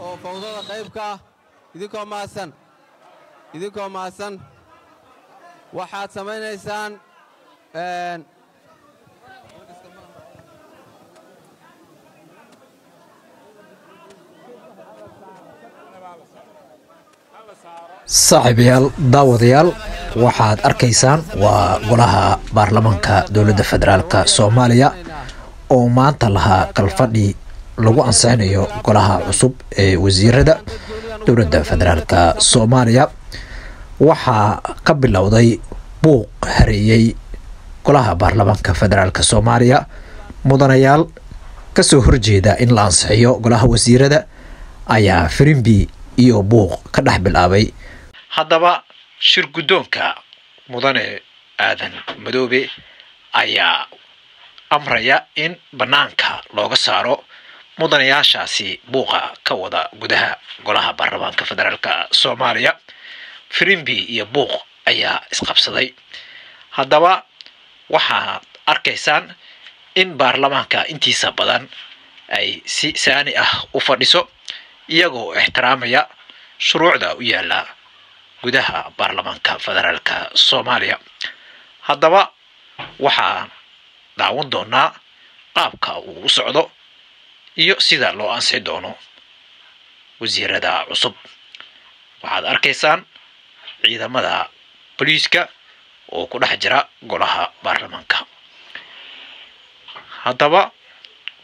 oo fawdada qaybka idinkoo maasan waxaad samaynaysaan saaxiibayaal daawadayaal waxaad arkaysaan waa golaha baarlamaanka dowladda federaalka Soomaaliya oo maanta lahaa kalfadhi lagu ansixinayo golaha cusub ee wasiirada dowladda federaalka Soomaaliya waxaa ka bilowday buuq hareeyay golaha baarlamaanka federaalka Soomaaliya mudanayaal ka soo horjeeda in la ansixiyo golaha wasiirada ayaa firimbi iyo buuq ka dhex bilaabay haddaba shir guddoonka mudane aadan madoobe ayaa amraya in banaanka looga saaro mudanayaashaasi buuqa ka wada gudaha golaha baarlamaanka federaalka Soomaaliya firimbi iyo buuq ayaa isqabsaday haddaba waxaad arkaysaan in baarlamaanka intiisa badan ay si saani ah u fadhiso iyagoo ixtiraamaya shuruucda u yaala gudaha baarlamaanka federaalka Soomaaliya haddaba waxaan daawan doonaa qaabka uu u socdo iyo sida loo ansixi doono wasiirada cusub waxaad arkaysaan ciidamada booliiska oo ku dhex jira golaha baarlamaanka haddaba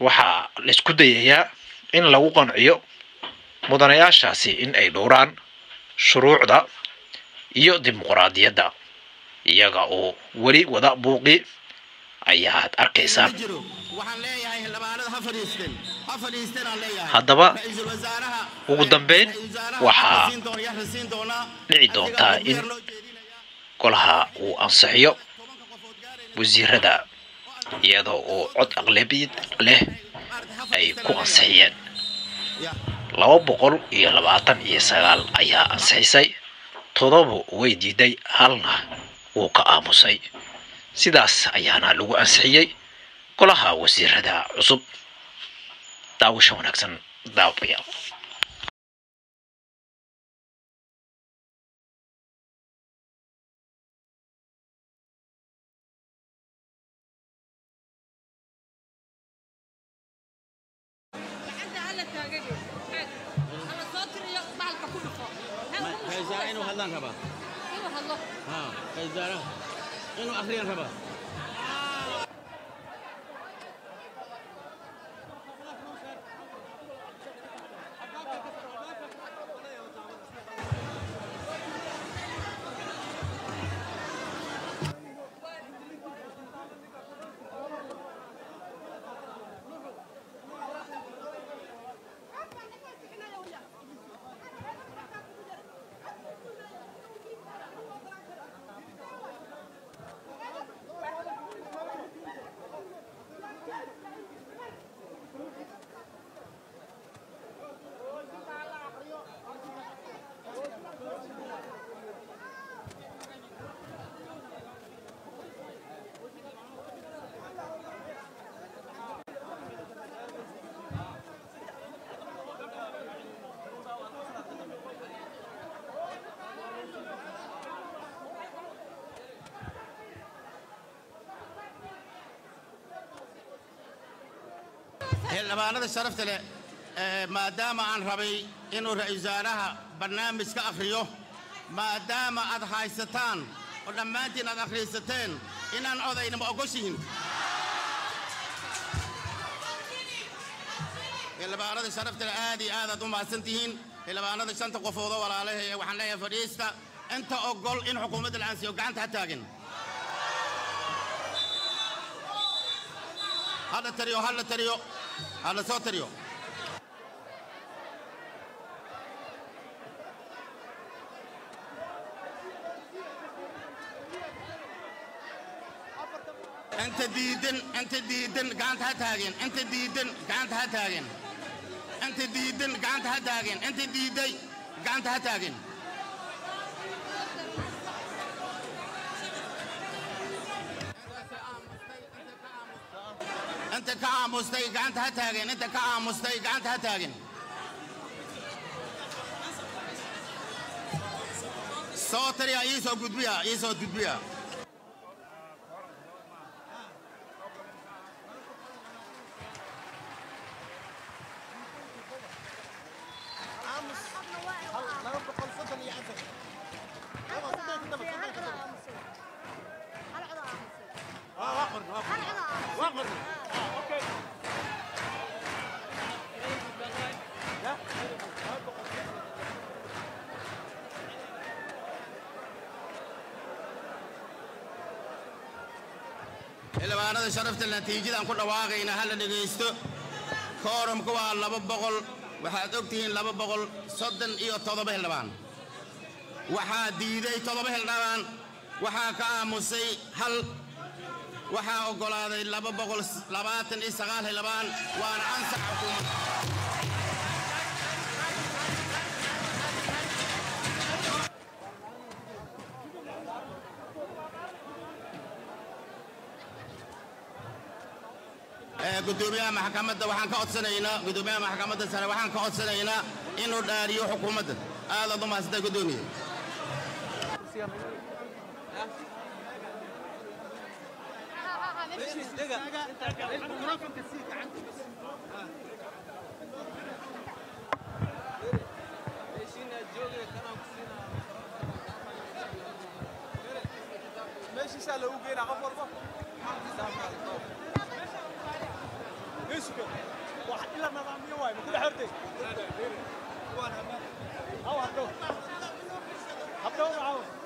waxaa la isku dayayaa in lagu qanciyo mudanayaashaasi in ay dhowraan shuruucda iyo dimuqraadiyadda iyaga oo weli wada buuqi ayaad arkaysaan haddaba ugu dambeyn waxaa dhici doontaa in golaha uu ansixiyo wasiirada iyada oo cod aqlabiyad leh ay ku ansixiyeen 229 ayaa ansixisay 7 way diiday halna wuu ka aamusay sidaas ayaana lagu ansixiyay golaha wasiirada cusub daawasho wanaagsan daawayaal إنه هذا ربا ها كيزارة إنه آخرين ربا الأمانة شرفت له ما دام عن ربي إنه رئيس وزراء برنامج كأخريه ما دام أدخيستان ولما أنتين أدخيستان إن أنا أذا ما أقولين الأمانة شرفت له هذا دوم سنتين الأمانة شنت قفوضة ولا عليه وحنا فريستا أنت أقول إن حكومة الأنسية وقعنت هتاجن هذا تريو هذا صوت تريو انت ديدن قانت هتاجن انت ديدن قانت هتاجن انت ديدن قانت هتاجن انت ديدي قانت هتاجن أنت كعامستي قعنت هتاجن أنت كعامستي قعنت هتاجن صوتر يا يسوع قد بيا يسوع قد بيا إلا أنا شرفت النتيجة أن كل واقعنا هلا نجيستو كورم كوا لبا بقول waxaad ogtihiin laba boqol soddon iyo toddoba xildhibaan waxaa diiday toddoba xildhibaan waxaa ka aamusay hal waxaa oggolaaday 229 xildhibaan waana ansax xukuumadda gudoomiyaha maxkamadda waxaan ka codsanaynaa gudoomiyaha maxkamadda sare waxaan ka codsanaynaa inuu dhaariyo xukuumadda aad u mahadsantahay gudoomiye ماشي سهل وجينا عفوا اسكت واحد إلا نظامي واي كل حرتي هو هبدو معه